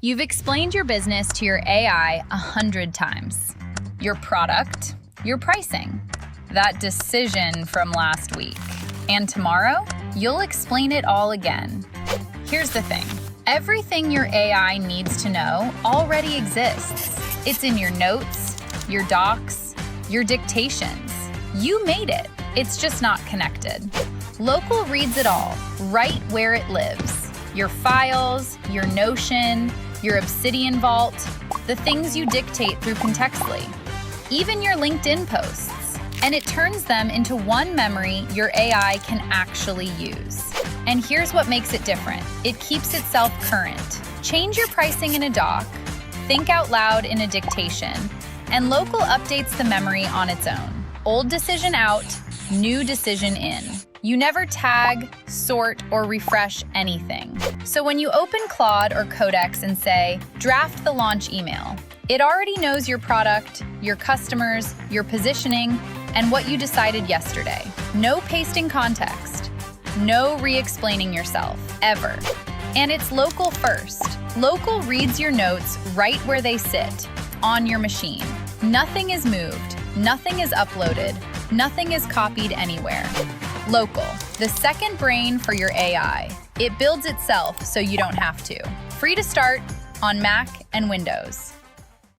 You've explained your business to your AI 100 times. Your product, your pricing, that decision from last week. And tomorrow, you'll explain it all again. Here's the thing. Everything your AI needs to know already exists. It's in your notes, your docs, your dictations. You made it. It's just not connected. Locul reads it all, right where it lives. Your files, your Notion, your Obsidian Vault, the things you dictate through Contextly, even your LinkedIn posts. And it turns them into one memory your AI can actually use. And here's what makes it different. It keeps itself current. Change your pricing in a doc, think out loud in a dictation, and Locul updates the memory on its own. Old decision out, new decision in. You never tag, sort, or refresh anything. So when you open Claude or Codex and say, draft the launch email, it already knows your product, your customers, your positioning, and what you decided yesterday. No pasting context. No re-explaining yourself, ever. And it's Locul first. Locul reads your notes right where they sit, on your machine. Nothing is moved, nothing is uploaded, nothing is copied anywhere. Locul, the second brain for your AI. It builds itself so you don't have to. Free to start on Mac and Windows.